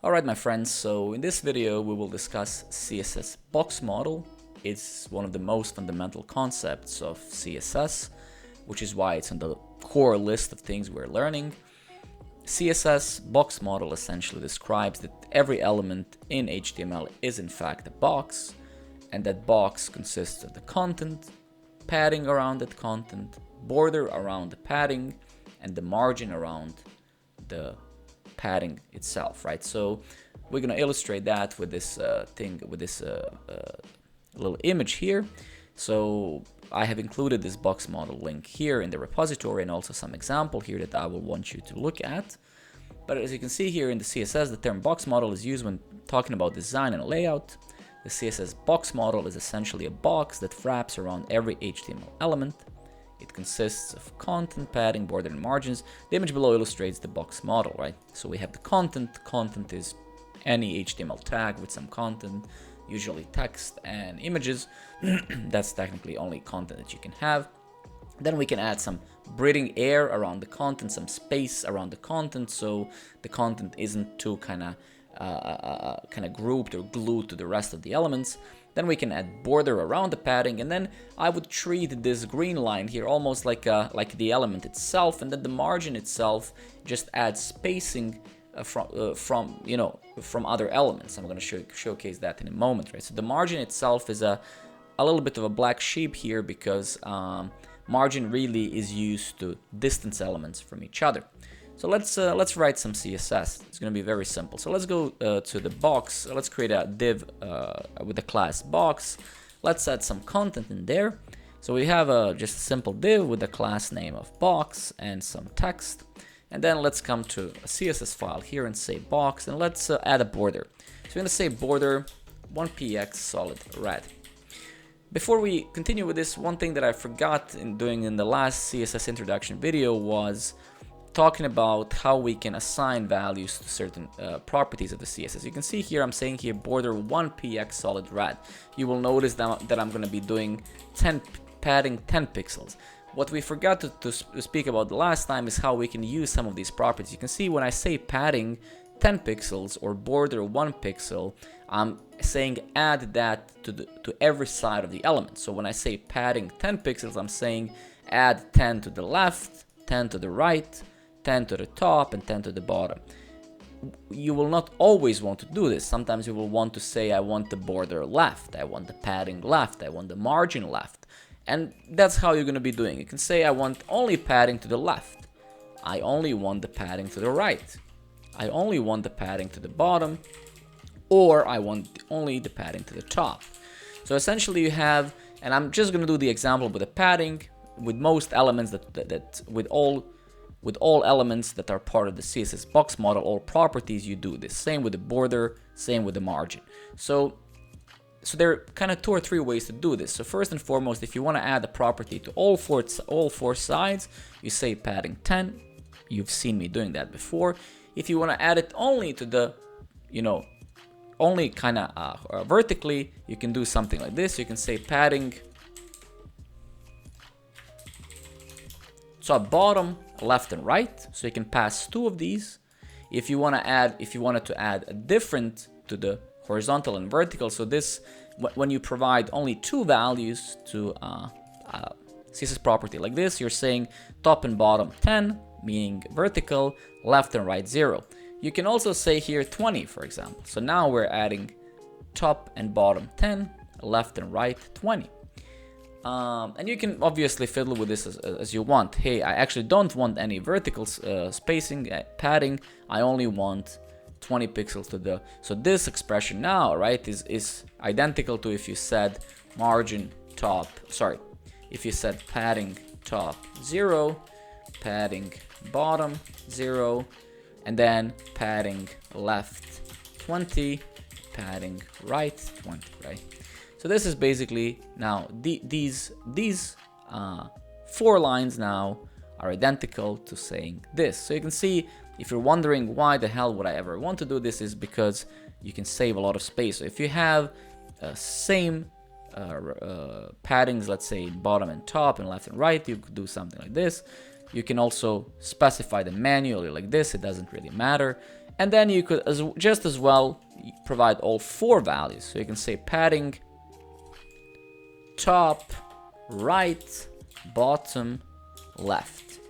Alright my friends, so in this video we will discuss CSS box model. It's one of the most fundamental concepts of CSS, which is why it's on the core list of things we're learning. CSS box model essentially describes that every element in HTML is in fact a box, and that box consists of the content, padding around that content, border around the padding, and the margin around the padding itself, right? So we're going to illustrate that with this little image here. So I have included this box model link here in the repository and also some example here that I will want you to look at. But as you can see here in the CSS, the term box model is used when talking about design and layout. The CSS box model is essentially a box that wraps around every HTML element. It consists of content, padding, border, and margins. The image below illustrates the box model, right? So we have the content. Content is any HTML tag with some content, usually text and images. That's technically only content that you can have. Then we can add some breathing air around the content, some space around the content, so the content isn't too kind of grouped or glued to the rest of the elements. Then we can add border around the padding, and then I would treat this green line here almost like the element itself, and then the margin itself just adds spacing from other elements. I'm going to showcase that in a moment, right? So the margin itself is a little bit of a black sheep here because margin really is used to distance elements from each other. So let's write some CSS. It's going to be very simple. So let's go to the box. Let's create a div with the class box. Let's add some content in there. So we have just a simple div with the class name of box and some text. And then let's come to a CSS file here and say box, and let's add a border. So we're going to say border 1px solid red. Before we continue with this, one thing that I forgot in doing in the last CSS introduction video was talking about how we can assign values to certain properties of the CSS. You can see here, I'm saying here border 1px solid red. You will notice that I'm going to be doing padding 10 pixels. What we forgot to speak about the last time is how we can use some of these properties. You can see when I say padding 10 pixels or border 1 pixel, I'm saying add that to every side of the element. So when I say padding 10 pixels, I'm saying add 10 to the left, 10 to the right, 10 to the top, and 10 to the bottom. You will not always want to do this. Sometimes you will want to say I want the border left, I want the padding left, I want the margin left. And that's how you're going to be doing. You can say I want only padding to the left, I only want the padding to the right, I only want the padding to the bottom, or I want only the padding to the top. So essentially you have, and I'm just going to do the example with the padding, with most elements with all elements that are part of the CSS box model, all properties, you do this. Same with the border, same with the margin. So there are kind of 2 or 3 ways to do this. So first and foremost, if you want to add a property to all four sides, you say padding 10. You've seen me doing that before. If you want to add it only to the, only kind of vertically, you can do something like this. You can say padding top, bottom, left, and right. So you can pass 2 of these. If you wanted to add a different to the horizontal and vertical, so this, when you provide only 2 values to CSS property like this, you're saying top and bottom 10, meaning vertical, left and right 0. You can also say here 20, for example. So now we're adding top and bottom 10, left and right 20. And you can obviously fiddle with this as you want. Hey, I actually don't want any vertical spacing, padding. I only want 20 pixels to the, so this expression now, right, is identical to if you said margin top, if you said padding top 0, padding bottom 0, and then padding left 20, padding right 20, right? So this is basically now these 4 lines now are identical to saying this. So you can see, if you're wondering why the hell would I ever want to do this, is because you can save a lot of space. So if you have same paddings, let's say bottom and top and left and right, you could do something like this. You can also specify them manually like this, it doesn't really matter. And then you could just as well provide all 4 values. So you can say padding, top, right, bottom, left.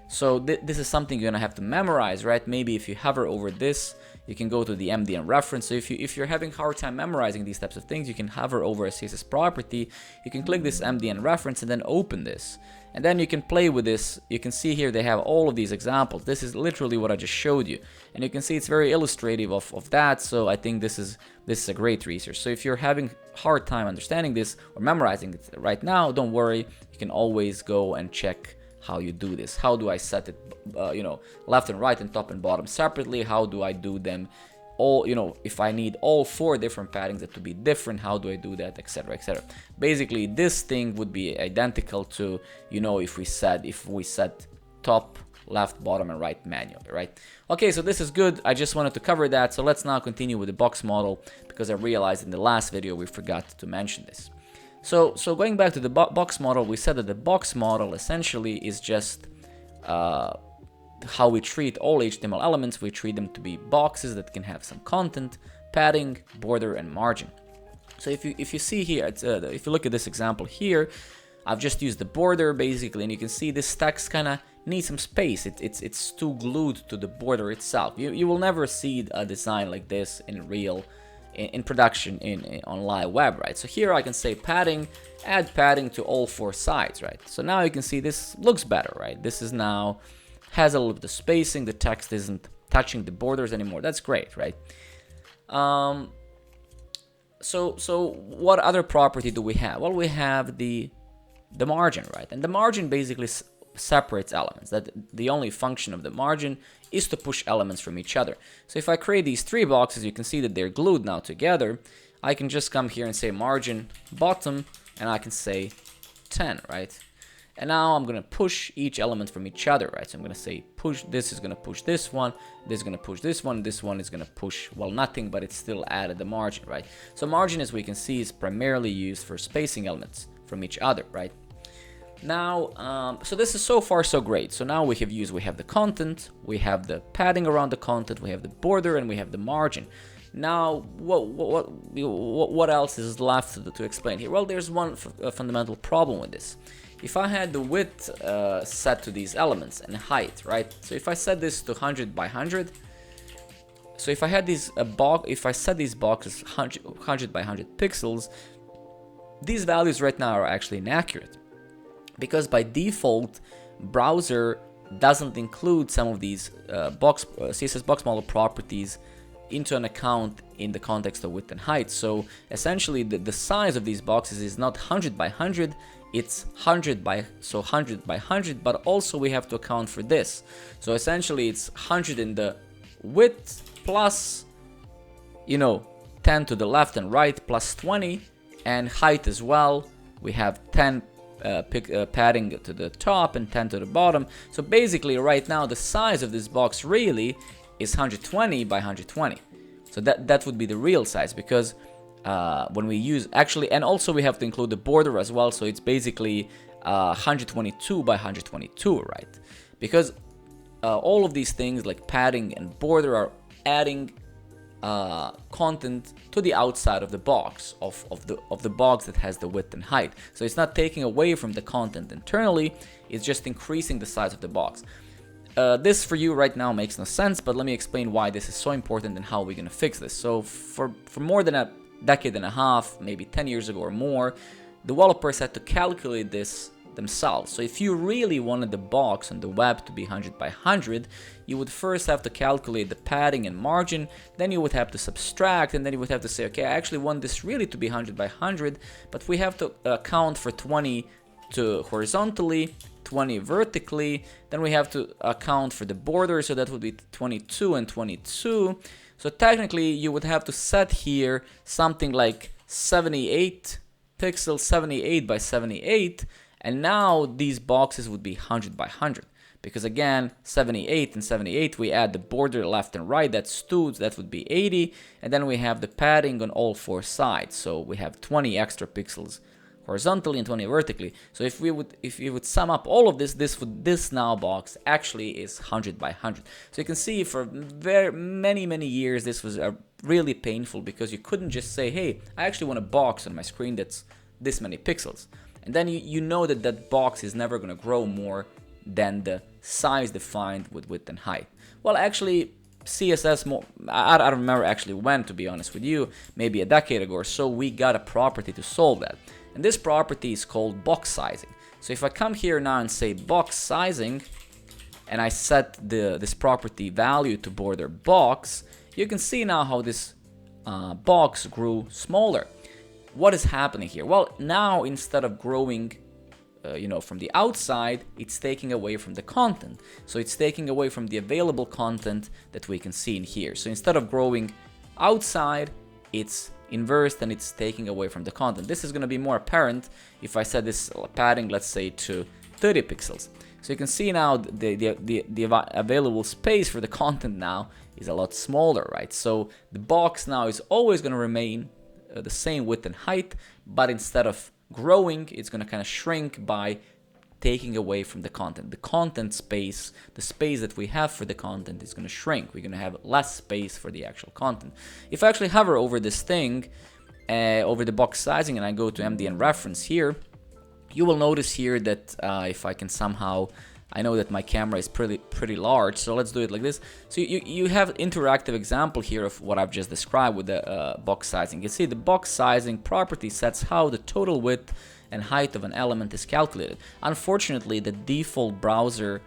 So this is something you're gonna have to memorize, right? Maybe if you hover over this, you can go to the MDN reference. So if you're having a hard time memorizing these types of things, you can hover over a CSS property, you can click this MDN reference and then open this. And then you can play with this. You can see here they have all of these examples. This is literally what I just showed you. And you can see it's very illustrative of that. So I think this is a great resource. So if you're having a hard time understanding this or memorizing it right now, don't worry. You can always go and check how you do this. How do I set it, left and right and top and bottom separately? How do I do them all, if I need all 4 different paddings that to be different, how do I do that, etc., etc. Basically, this thing would be identical to, if we set top, left, bottom, and right manually, right? Okay, so this is good. I just wanted to cover that. So let's now continue with the box model, because I realized in the last video we forgot to mention this. So going back to the box model, we said that the box model essentially is just how we treat all HTML elements. We treat them to be boxes that can have some content, padding, border, and margin. So if you see here, if you look at this example here, I've just used the border basically, and you can see this text kind of needs some space. It's too glued to the border itself. You will never see a design like this in production on live web, right? So here I can say padding, add padding to all 4 sides, right? So now you can see this looks better, right? This is now has a little bit of spacing. The text isn't touching the borders anymore. That's great, right? So what other property do we have? Well, we have the margin, right? And the margin basically separates elements. That the only function of the margin is to push elements from each other. So if I create these 3 boxes, you can see that they're glued now together. I can just come here and say margin bottom, and I can say 10, right? And now I'm gonna push each element from each other, right? So I'm gonna say push, this is gonna push this one is gonna push this one is gonna push, well, nothing, but it's still added the margin, right? So margin, as we can see, is primarily used for spacing elements from each other, right? Now, so this is so far so great. So now we have the content, we have the padding around the content, we have the border, and we have the margin. Now, what else is left to explain here? Well, there's one fundamental problem with this. If I had the width set to these elements and height, right? So if I set this to 100 by 100, so if I had these if I set these boxes 100 by 100 pixels, these values right now are actually inaccurate, because by default, browser doesn't include some of these CSS box model properties into an account in the context of width and height. So essentially, the size of these boxes is not 100 by 100. It's 100 by 100, but also we have to account for this. So essentially it's 100 in the width plus, 10 to the left and right plus 20, and height as well. We have 10 padding to the top and 10 to the bottom. So basically right now the size of this box really is 120 by 120. So that would be the real size, because when we use and also we have to include the border as well, so it's basically 122 by 122, right? Because all of these things like padding and border are adding content to the outside of the box of the box that has the width and height. So it's not taking away from the content internally, it's just increasing the size of the box. This for you right now makes no sense, but let me explain why this is so important and how we're gonna fix this. So for more than a decade and a half, maybe 10 years ago or more, developers had to calculate this themselves. So if you really wanted the box on the web to be 100 by 100, you would first have to calculate the padding and margin, then you would have to subtract, and then you would have to say, okay, I actually want this really to be 100 by 100, but we have to account for 20 to horizontally, 20 vertically, then we have to account for the border, so that would be 22 and 22. So technically you would have to set here something like 78 pixels, 78 by 78, and now these boxes would be 100 by 100. Because again, 78 and 78, we add the border left and right, that's 2, that would be 80, and then we have the padding on all 4 sides, so we have 20 extra pixels horizontally and 20 vertically. So if you would sum up all of this now box actually is 100 by 100. So you can see for very many years this was really painful, because you couldn't just say, hey, I actually want a box on my screen that's this many pixels, and then you know that that box is never going to grow more than the size defined with width and height. Well, actually CSS, I don't remember actually when, to be honest with you, maybe a decade ago or so, we got a property to solve that. And this property is called box sizing. So if I come here now and say box sizing, and I set this property value to border box, you can see now how this box grew smaller. What is happening here? Well, now instead of growing from the outside, it's taking away from the content. So it's taking away from the available content that we can see in here. So instead of growing outside, it's inversed and it's taking away from the content. This is going to be more apparent if I set this padding, let's say, to 30 pixels. So you can see now the available space for the content now is a lot smaller, right? So the box now is always going to remain the same width and height, but instead of growing, it's going to kind of shrink by taking away from the content. The content space, the space that we have for the content, is going to shrink. We're going to have less space for the actual content. If I actually hover over this thing, over the box sizing, and I go to MDN reference here, you will notice here that if I can somehow, I know that my camera is pretty large, so let's do it like this. So you have interactive example here of what I've just described with the box sizing. You see the box sizing property sets how the total width and height of an element is calculated. Unfortunately, the default browser,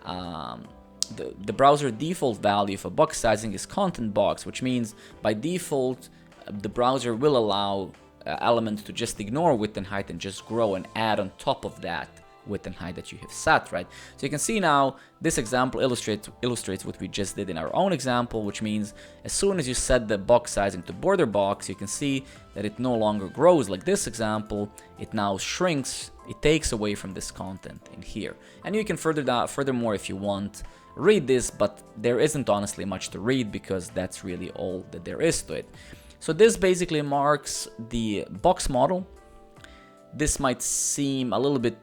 the browser default value for box sizing is content box, which means by default the browser will allow elements to just ignore width and height and just grow and add on top of that width and height that you have set, right? So you can see now this example illustrates what we just did in our own example, which means as soon as you set the box sizing to border box, you can see that it no longer grows like this example. It now shrinks. It takes away from this content in here. And you can furthermore, if you want, read this, but there isn't honestly much to read because that's really all that there is to it. So this basically marks the box model. This might seem a little bit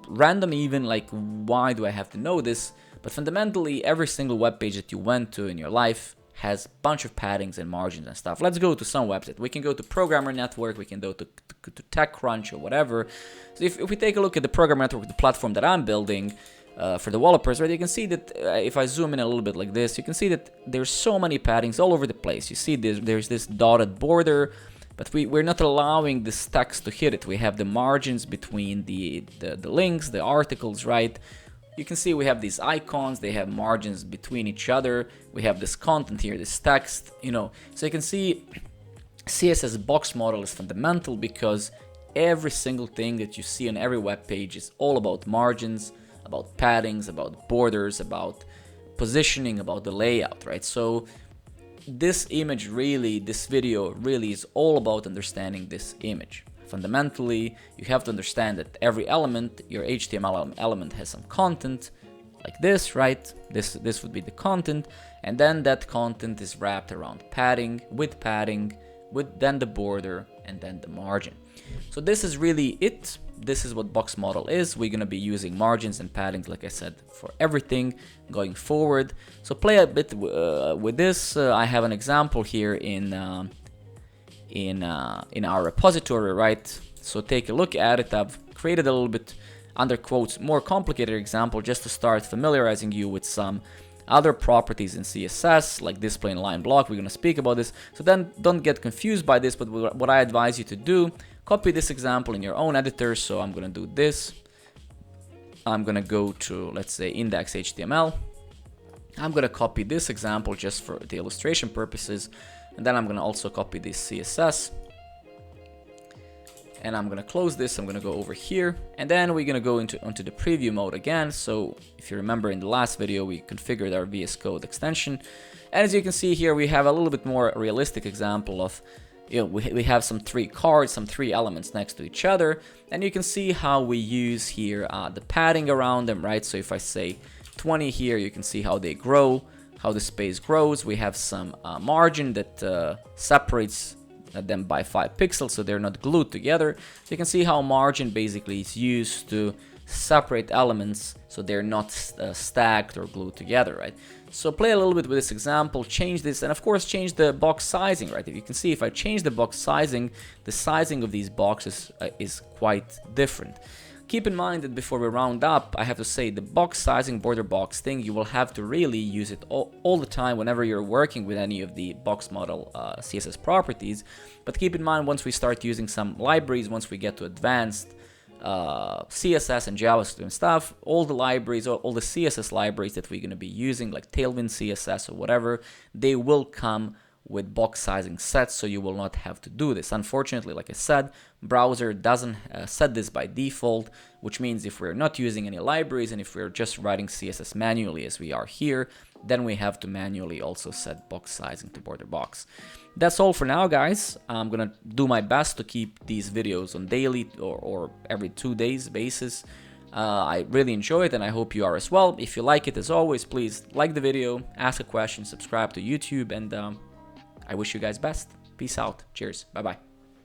random even, like why do I have to know this? But fundamentally every single web page that you went to in your life has a bunch of paddings and margins and stuff. Let's go to some website. We can go to Programmer Network, we can go to TechCrunch or whatever. So if we take a look at the Programmer Network, the platform that I'm building for developers, right, you can see that if I zoom in a little bit like this, you can see that there's so many paddings all over the place. You see there's this dotted border, but we're not allowing this text to hit it. We have the margins between the links, the articles, right? You can see we have these icons, they have margins between each other. We have this content here, this text, So you can see CSS box model is fundamental because every single thing that you see on every web page is all about margins, about paddings, about borders, about positioning, about the layout, right? So this image really, this video really is all about understanding this image. Fundamentally, you have to understand that every element, your HTML element has some content like this, right? This would be the content, and then that content is wrapped around padding, with then the border, and then the margin. So this is really it. This is what box model is. We're going to be using margins and paddings, like I said, for everything going forward. So play a bit with this. I have an example here in our repository, right? So take a look at it. I've created a little bit, under quotes, more complicated example just to start familiarizing you with some other properties in CSS, like display and line block. We're going to speak about this. So then don't get confused by this, but what I advise you to do, copy this example in your own editor. So I'm going to do this. I'm going to go to, let's say, index.html. I'm going to copy this example just for the illustration purposes. And then I'm going to also copy this CSS. And I'm going to close this. I'm going to go over here. And then we're going to go onto the preview mode again. So if you remember in the last video, we configured our VS Code extension. And as you can see here, we have a little bit more realistic example of, we have some three cards, some three elements next to each other. And you can see how we use here the padding around them, right? So if I say 20 here, you can see how they grow, how the space grows. We have some margin that separates them by 5 pixels so they're not glued together. So you can see how margin basically is used to separate elements so they're not stacked or glued together, right? So play a little bit with this example, change this, and of course change the box sizing, right? If you can see, if I change the box sizing, the sizing of these boxes is quite different. Keep in mind that before we round up, I have to say the box sizing border box thing, you will have to really use it all the time whenever you're working with any of the box model CSS properties. But keep in mind, once we start using some libraries, once we get to advanced CSS and JavaScript and stuff, all the libraries, all the CSS libraries that we're going to be using, like Tailwind CSS or whatever, they will come with box sizing sets, so you will not have to do this. Unfortunately, like I said, browser doesn't set this by default, which means if we're not using any libraries and if we're just writing CSS manually as we are here, then we have to manually also set box sizing to border box. That's all for now, guys. I'm gonna do my best to keep these videos on daily or every 2 days basis. I really enjoy it and I hope you are as well. If you like it, as always, please like the video, ask a question, subscribe to YouTube, and I wish you guys best. Peace out. Cheers. Bye-bye.